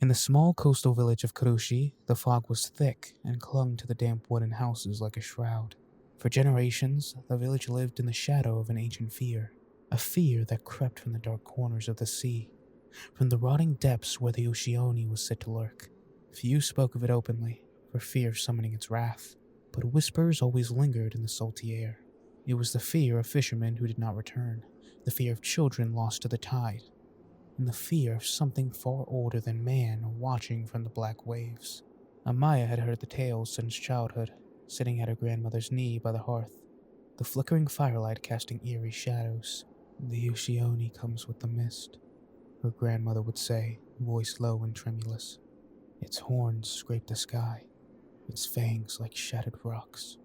In the small coastal village of Kurushi, the fog was thick and clung to the damp wooden houses like a shroud. For generations, the village lived in the shadow of an ancient fear, a fear that crept from the dark corners of the sea, from the rotting depths where the Ushi-Oni was said to lurk. Few spoke of it openly, for fear of summoning its wrath, but whispers always lingered in the salty air. It was the fear of fishermen who did not return, the fear of children lost to the tide, and the fear of something far older than man watching from the black waves. Amaya had heard the tales since childhood, sitting at her grandmother's knee by the hearth, the flickering firelight casting eerie shadows. "The Ushi-Oni comes with the mist," her grandmother would say, voice low and tremulous. "Its horns scrape the sky, its fangs like shattered rocks.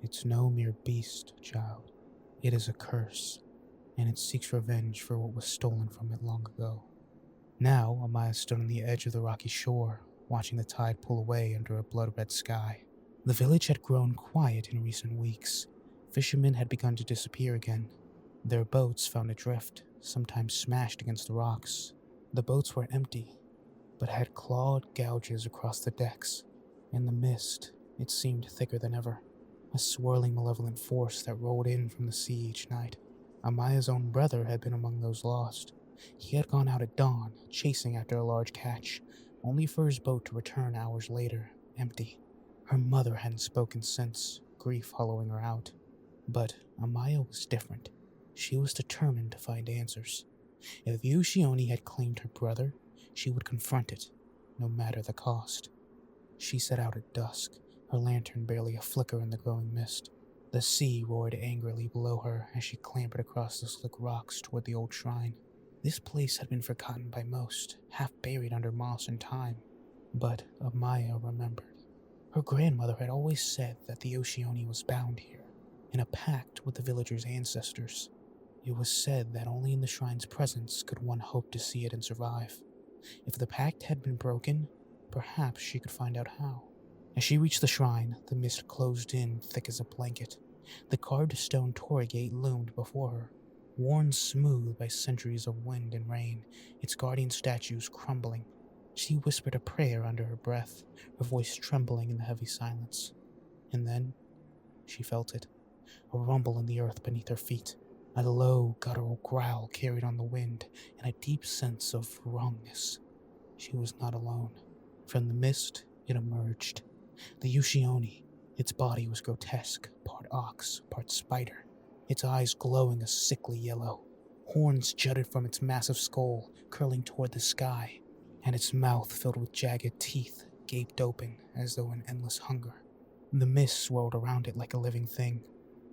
It's no mere beast, child. It is a curse, and it seeks revenge for what was stolen from it long ago." Now, Amaya stood on the edge of the rocky shore, watching the tide pull away under a blood-red sky. The village had grown quiet in recent weeks. Fishermen had begun to disappear again. Their boats found adrift, sometimes smashed against the rocks. The boats were empty, but had clawed gouges across the decks. In the mist, it seemed thicker than ever, a swirling malevolent force that rolled in from the sea each night. Amaya's own brother had been among those lost. He had gone out at dawn, chasing after a large catch, only for his boat to return hours later, empty. Her mother hadn't spoken since, grief hollowing her out. But Amaya was different. She was determined to find answers. If Ushi-Oni had claimed her brother, she would confront it, no matter the cost. She set out at dusk, her lantern barely a flicker in the growing mist. The sea roared angrily below her as she clambered across the slick rocks toward the old shrine. This place had been forgotten by most, half buried under moss and time. But Amaya remembered. Her grandmother had always said that the Ushi-Oni was bound here, in a pact with the villagers' ancestors. It was said that only in the shrine's presence could one hope to see it and survive. If the pact had been broken, perhaps she could find out how. As she reached the shrine, the mist closed in thick as a blanket. The carved stone torii gate loomed before her, worn smooth by centuries of wind and rain, its guardian statues crumbling. She whispered a prayer under her breath, her voice trembling in the heavy silence. And then she felt it, a rumble in the earth beneath her feet, a low, guttural growl carried on the wind, and a deep sense of wrongness. She was not alone. From the mist, it emerged. The Ushi-Oni. Its body was grotesque, part ox, part spider, its eyes glowing a sickly yellow. Horns jutted from its massive skull, curling toward the sky, and its mouth filled with jagged teeth, gaped open as though in endless hunger. The mist swirled around it like a living thing,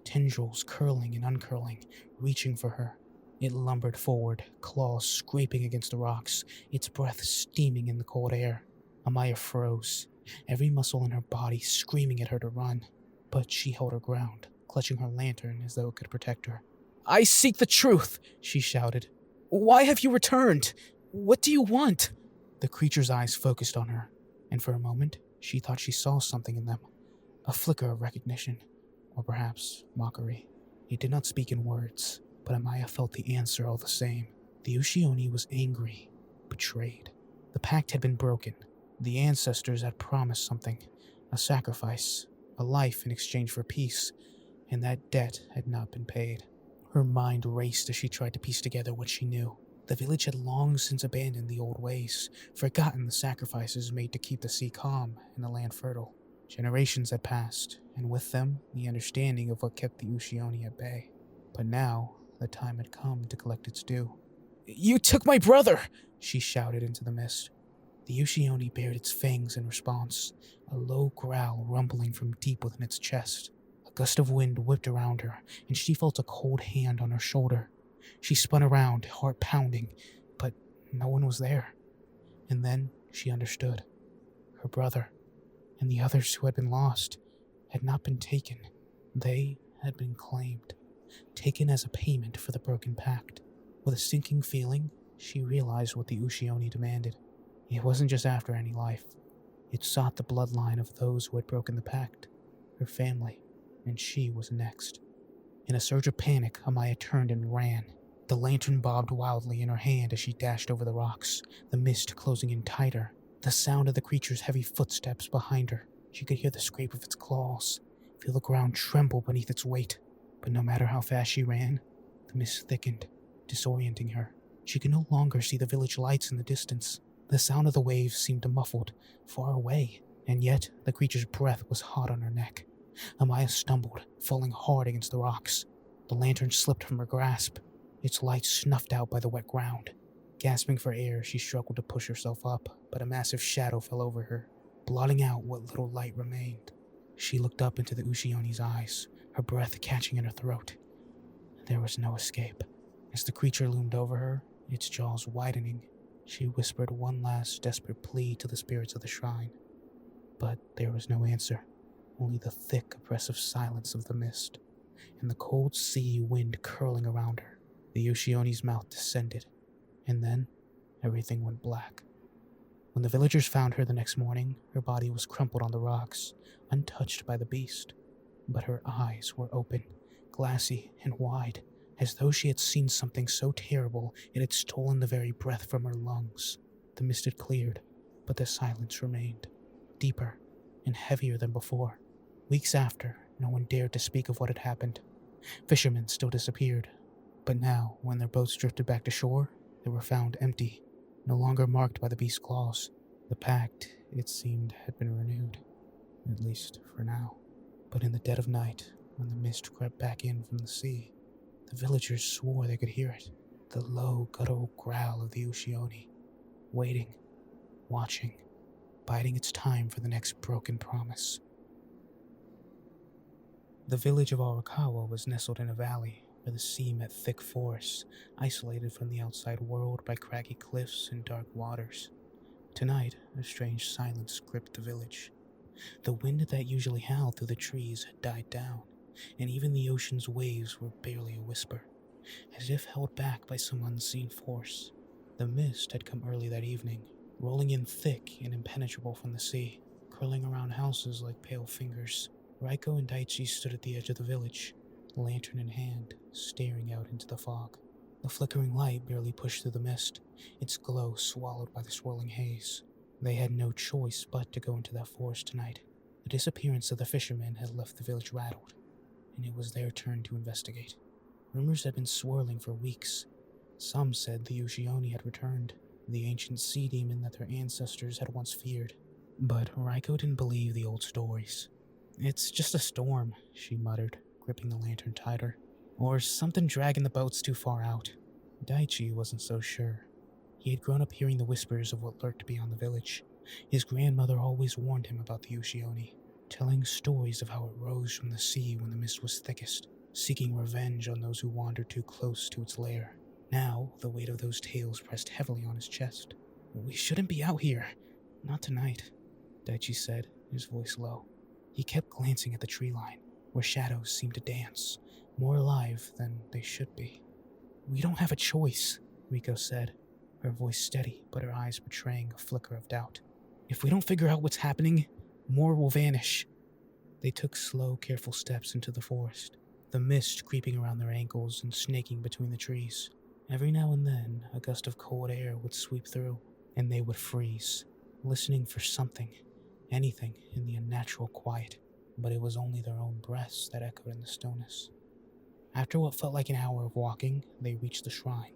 tendrils curling and uncurling, reaching for her. It lumbered forward, claws scraping against the rocks, its breath steaming in the cold air. Amaya froze, every muscle in her body screaming at her to run. But she held her ground, clutching her lantern as though it could protect her. "I seek the truth," she shouted. "Why have you returned? What do you want?" The creature's eyes focused on her, and for a moment she thought she saw something in them. A flicker of recognition, or perhaps mockery. It did not speak in words, but Amaya felt the answer all the same. The Ushi-Oni was angry, betrayed. The pact had been broken. The ancestors had promised something, a sacrifice, a life in exchange for peace, and that debt had not been paid. Her mind raced as she tried to piece together what she knew. The village had long since abandoned the old ways, forgotten the sacrifices made to keep the sea calm and the land fertile. Generations had passed, and with them, the understanding of what kept the Ushi-Oni at bay. But now, the time had come to collect its due. "You took my brother!" she shouted into the mist. The Ushi-Oni bared its fangs in response, a low growl rumbling from deep within its chest. A gust of wind whipped around her, and she felt a cold hand on her shoulder. She spun around, heart pounding, but no one was there. And then she understood. Her brother, and the others who had been lost, had not been taken. They had been claimed, taken as a payment for the broken pact. With a sinking feeling, she realized what the Ushi-Oni demanded. It wasn't just after any life. It sought the bloodline of those who had broken the pact, her family, and she was next. In a surge of panic, Amaya turned and ran. The lantern bobbed wildly in her hand as she dashed over the rocks, the mist closing in tighter. The sound of the creature's heavy footsteps behind her. She could hear the scrape of its claws, feel the ground tremble beneath its weight. But no matter how fast she ran, the mist thickened, disorienting her. She could no longer see the village lights in the distance. The sound of the waves seemed muffled, far away, and yet the creature's breath was hot on her neck. Amaya stumbled, falling hard against the rocks. The lantern slipped from her grasp, its light snuffed out by the wet ground. Gasping for air, she struggled to push herself up, but a massive shadow fell over her, blotting out what little light remained. She looked up into the Ushi-Oni's eyes, her breath catching in her throat. There was no escape. As the creature loomed over her, its jaws widening, she whispered one last desperate plea to the spirits of the shrine. But there was no answer, only the thick, oppressive silence of the mist, and the cold sea wind curling around her. The Ushi-Oni's mouth descended, and then everything went black. When the villagers found her the next morning, her body was crumpled on the rocks, untouched by the beast. But her eyes were open, glassy and wide, as though she had seen something so terrible it had stolen the very breath from her lungs. The mist had cleared, but the silence remained, deeper and heavier than before. Weeks after, no one dared to speak of what had happened. Fishermen still disappeared, but now, when their boats drifted back to shore, they were found empty, no longer marked by the beast's claws. The pact, it seemed, had been renewed, at least for now. But in the dead of night, when the mist crept back in from the sea, the villagers swore they could hear it, the low, guttural growl of the Ushi-Oni, waiting, watching, biding its time for the next broken promise. The village of Arakawa was nestled in a valley where the sea met thick forests, isolated from the outside world by craggy cliffs and dark waters. Tonight, a strange silence gripped the village. The wind that usually howled through the trees had died down, and even the ocean's waves were barely a whisper, as if held back by some unseen force. The mist had come early that evening, rolling in thick and impenetrable from the sea, curling around houses like pale fingers. Raiko and Daichi stood at the edge of the village, lantern in hand, staring out into the fog. The flickering light barely pushed through the mist, its glow swallowed by the swirling haze. They had no choice but to go into that forest tonight. The disappearance of the fishermen had left the village rattled, and it was their turn to investigate. Rumors had been swirling for weeks. Some said the Ushi-Oni had returned, the ancient sea demon that their ancestors had once feared. But Raiko didn't believe the old stories. "It's just a storm," she muttered, gripping the lantern tighter. "Or something dragging the boats too far out." Daichi wasn't so sure. He had grown up hearing the whispers of what lurked beyond the village. His grandmother always warned him about the Ushi-Oni, telling stories of how it rose from the sea when the mist was thickest, seeking revenge on those who wandered too close to its lair. Now, the weight of those tales pressed heavily on his chest. "We shouldn't be out here. Not tonight," Daichi said, his voice low. He kept glancing at the tree line, where shadows seemed to dance, more alive than they should be. "We don't have a choice," Riko said, her voice steady but her eyes betraying a flicker of doubt. "If we don't figure out what's happening, more will vanish." They took slow, careful steps into the forest, the mist creeping around their ankles and snaking between the trees. Every now and then, a gust of cold air would sweep through, and they would freeze, listening for something, anything in the unnatural quiet, but it was only their own breaths that echoed in the stillness. After what felt like an hour of walking, they reached the shrine.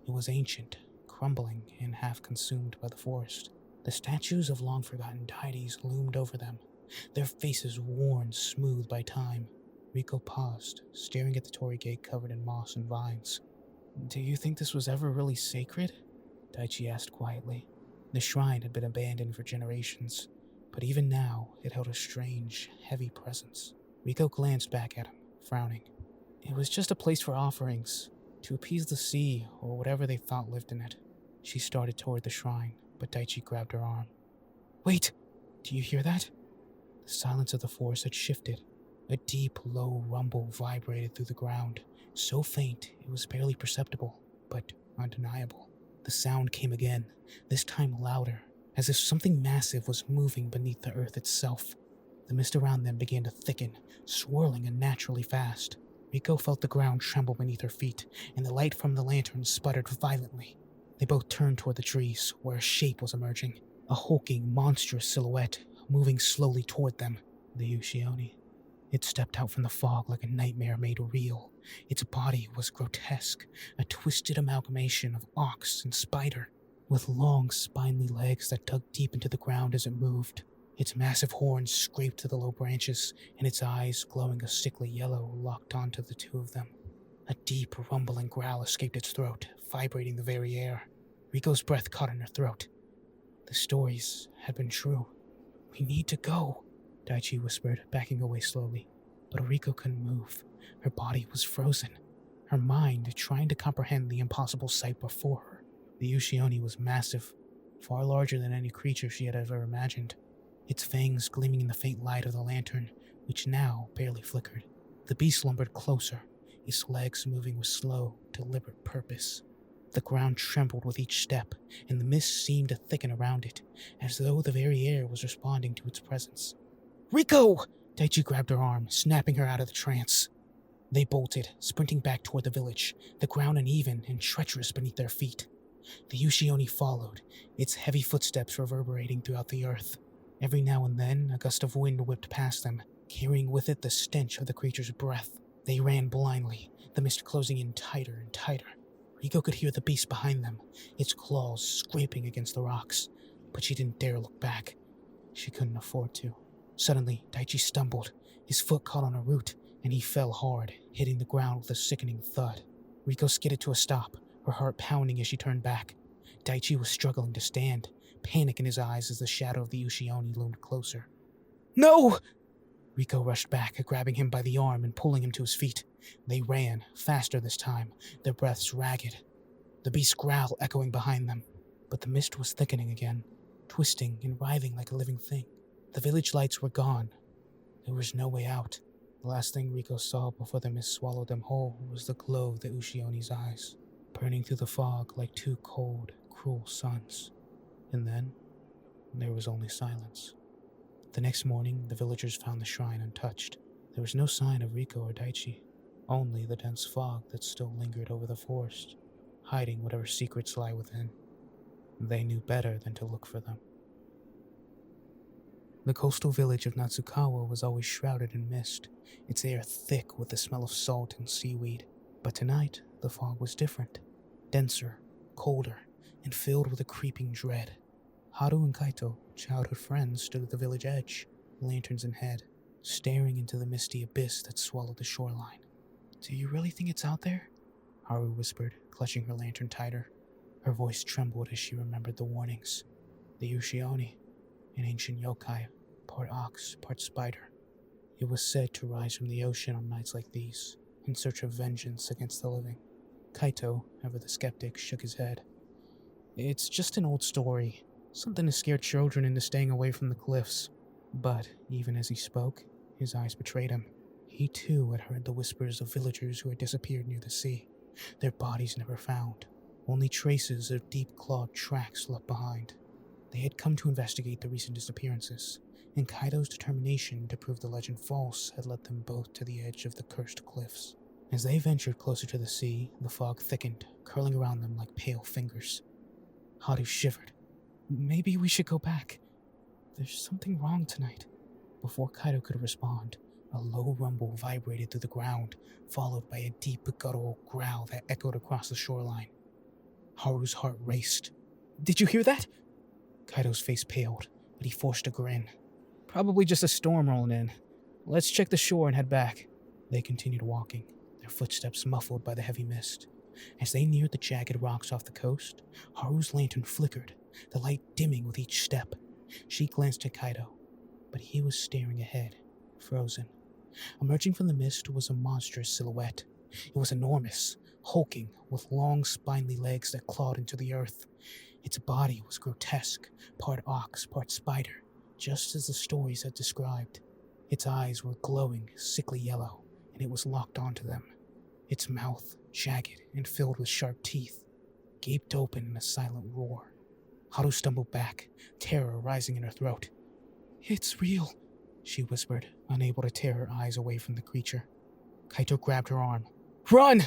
It was ancient, crumbling, and half consumed by the forest. The statues of long-forgotten deities loomed over them, their faces worn smooth by time. Riko paused, staring at the torii gate covered in moss and vines. "Do you think this was ever really sacred?" Daichi asked quietly. The shrine had been abandoned for generations, but even now it held a strange, heavy presence. Riko glanced back at him, frowning. "It was just a place for offerings, to appease the sea or whatever they thought lived in it." She started toward the shrine, but Daichi grabbed her arm. "Wait! Do you hear that?" The silence of the forest had shifted. A deep, low rumble vibrated through the ground, so faint it was barely perceptible, but undeniable. The sound came again, this time louder, as if something massive was moving beneath the earth itself. The mist around them began to thicken, swirling unnaturally fast. Riko felt the ground tremble beneath her feet, and the light from the lantern sputtered violently. They both turned toward the trees, where a shape was emerging, A hulking, monstrous silhouette moving slowly toward them. The Ushi-Oni. It stepped out from the fog like a nightmare made real. Its body was grotesque, a twisted amalgamation of ox and spider, with long, spindly legs that dug deep into the ground as it moved. Its massive horns scraped to the low branches, and its eyes, glowing a sickly yellow, locked onto the two of them. A deep, rumbling growl escaped its throat, vibrating the very air. Riko's breath caught in her throat. The stories had been true. "We need to go," Daichi whispered, backing away slowly. But Riko couldn't move. Her body was frozen, her mind trying to comprehend the impossible sight before her. The Ushi-Oni was massive, far larger than any creature she had ever imagined, its fangs gleaming in the faint light of the lantern, which now barely flickered. The beast lumbered closer, its legs moving with slow, deliberate purpose. The ground trembled with each step, and the mist seemed to thicken around it, as though the very air was responding to its presence. "Riko!" Daichi grabbed her arm, snapping her out of the trance. They bolted, sprinting back toward the village, the ground uneven and treacherous beneath their feet. The Ushi-Oni followed, its heavy footsteps reverberating throughout the earth. Every now and then, a gust of wind whipped past them, carrying with it the stench of the creature's breath. They ran blindly, the mist closing in tighter and tighter. Riko could hear the beast behind them, its claws scraping against the rocks, but she didn't dare look back. She couldn't afford to. Suddenly, Daichi stumbled. His foot caught on a root, and he fell hard, hitting the ground with a sickening thud. Riko skidded to a stop, her heart pounding as she turned back. Daichi was struggling to stand, panic in his eyes as the shadow of the Ushi-Oni loomed closer. "No!" Riko rushed back, grabbing him by the arm and pulling him to his feet. They ran, faster this time, their breaths ragged. The beast's growl echoing behind them, but the mist was thickening again, twisting and writhing like a living thing. The village lights were gone. There was no way out. The last thing Riko saw before the mist swallowed them whole was the glow of the Ushi-Oni's eyes, burning through the fog like two cold, cruel suns. And then, there was only silence. The next morning, the villagers found the shrine untouched. There was no sign of Riko or Daichi, only the dense fog that still lingered over the forest, hiding whatever secrets lie within. They knew better than to look for them. The coastal village of Natsukawa was always shrouded in mist, its air thick with the smell of salt and seaweed. But tonight, the fog was different, denser, colder, and filled with a creeping dread. Haru and Kaito, childhood friends, stood at the village edge, lanterns in hand, staring into the misty abyss that swallowed the shoreline. "Do you really think it's out there?" Haru whispered, clutching her lantern tighter. Her voice trembled as she remembered the warnings. The Ushi-Oni, an ancient yokai, part ox, part spider. It was said to rise from the ocean on nights like these, in search of vengeance against the living. Kaito, ever the skeptic, shook his head. "It's just an old story, something to scare children into staying away from the cliffs." But even as he spoke, his eyes betrayed him. He too had heard the whispers of villagers who had disappeared near the sea, their bodies never found, only traces of deep-clawed tracks left behind. They had come to investigate the recent disappearances, and Kaito's determination to prove the legend false had led them both to the edge of the cursed cliffs. As they ventured closer to the sea, the fog thickened, curling around them like pale fingers. Haru shivered. "Maybe we should go back. There's something wrong tonight." Before Kaito could respond, a low rumble vibrated through the ground, followed by a deep guttural growl that echoed across the shoreline. Haru's heart raced. "Did you hear that?" Kaito's face paled, but he forced a grin. "Probably just a storm rolling in. Let's check the shore and head back." They continued walking, their footsteps muffled by the heavy mist. As they neared the jagged rocks off the coast, Haru's lantern flickered, the light dimming with each step. She glanced at Kaito, but he was staring ahead, frozen. Emerging from the mist was a monstrous silhouette. It was enormous, hulking, with long, spindly legs that clawed into the earth. Its body was grotesque, part ox, part spider, just as the stories had described. Its eyes were glowing, sickly yellow, and it was locked onto them. Its mouth, jagged and filled with sharp teeth, gaped open in a silent roar. Haru stumbled back, terror rising in her throat. "It's real," she whispered, unable to tear her eyes away from the creature. Kaito grabbed her arm. "Run!"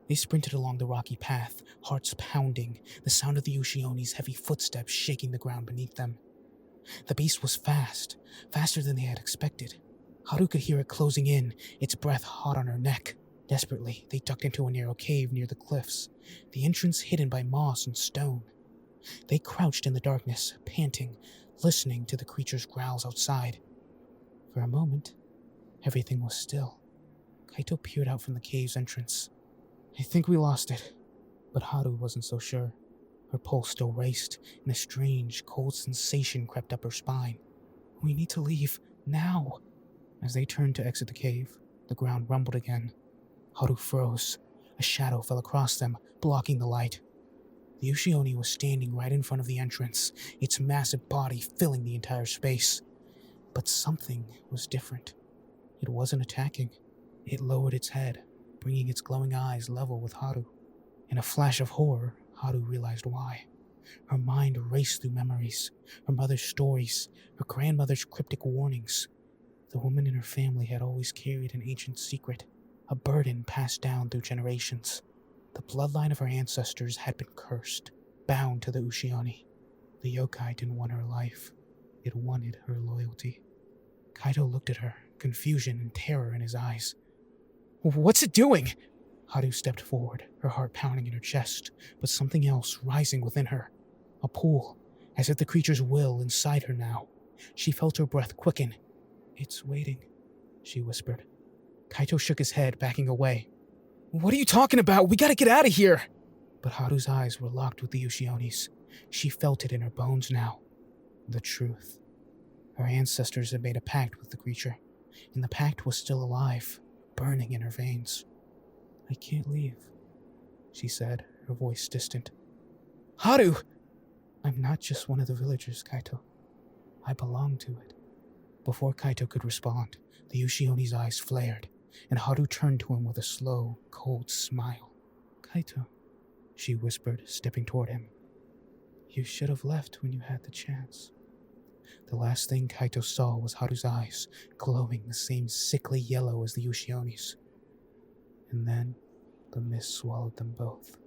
They sprinted along the rocky path, hearts pounding, the sound of the Ushi-Oni's heavy footsteps shaking the ground beneath them. The beast was fast, faster than they had expected. Haru could hear it closing in, its breath hot on her neck. Desperately, they ducked into a narrow cave near the cliffs, the entrance hidden by moss and stone. They crouched in the darkness, panting, listening to the creature's growls outside. For a moment, everything was still. Kaito peered out from the cave's entrance. I think we lost it. But Haru wasn't so sure. Her pulse still raced, and a strange, cold sensation crept up her spine. We need to leave, now. As they turned to exit the cave, the ground rumbled again. Haru froze. A shadow fell across them, blocking the light. The Ushi-Oni was standing right in front of the entrance, its massive body filling the entire space. But something was different. It wasn't attacking. It lowered its head, bringing its glowing eyes level with Haru. In a flash of horror, Haru realized why. Her mind raced through memories, her mother's stories, her grandmother's cryptic warnings. The woman in her family had always carried an ancient secret, a burden passed down through generations. The bloodline of her ancestors had been cursed, bound to the Ushi-Oni. The yokai didn't want her life. It wanted her loyalty. Kaito looked at her, confusion and terror in his eyes. What's it doing? Haru stepped forward, her heart pounding in her chest, but something else rising within her. A pull, as if the creature's will inside her now. She felt her breath quicken. It's waiting, she whispered. Kaito shook his head, backing away. What are you talking about? We gotta get out of here! But Haru's eyes were locked with the Ushi-Oni's. She felt it in her bones now. The truth. Her ancestors had made a pact with the creature, and the pact was still alive, burning in her veins. I can't leave, she said, her voice distant. Haru! I'm not just one of the villagers, Kaito. I belong to it. Before Kaito could respond, the Ushi-Oni's eyes flared, and Haru turned to him with a slow, cold smile. Kaito, she whispered, stepping toward him. You should have left when you had the chance. The last thing Kaito saw was Haru's eyes, glowing the same sickly yellow as the Ushi-Oni's. And then, the mist swallowed them both.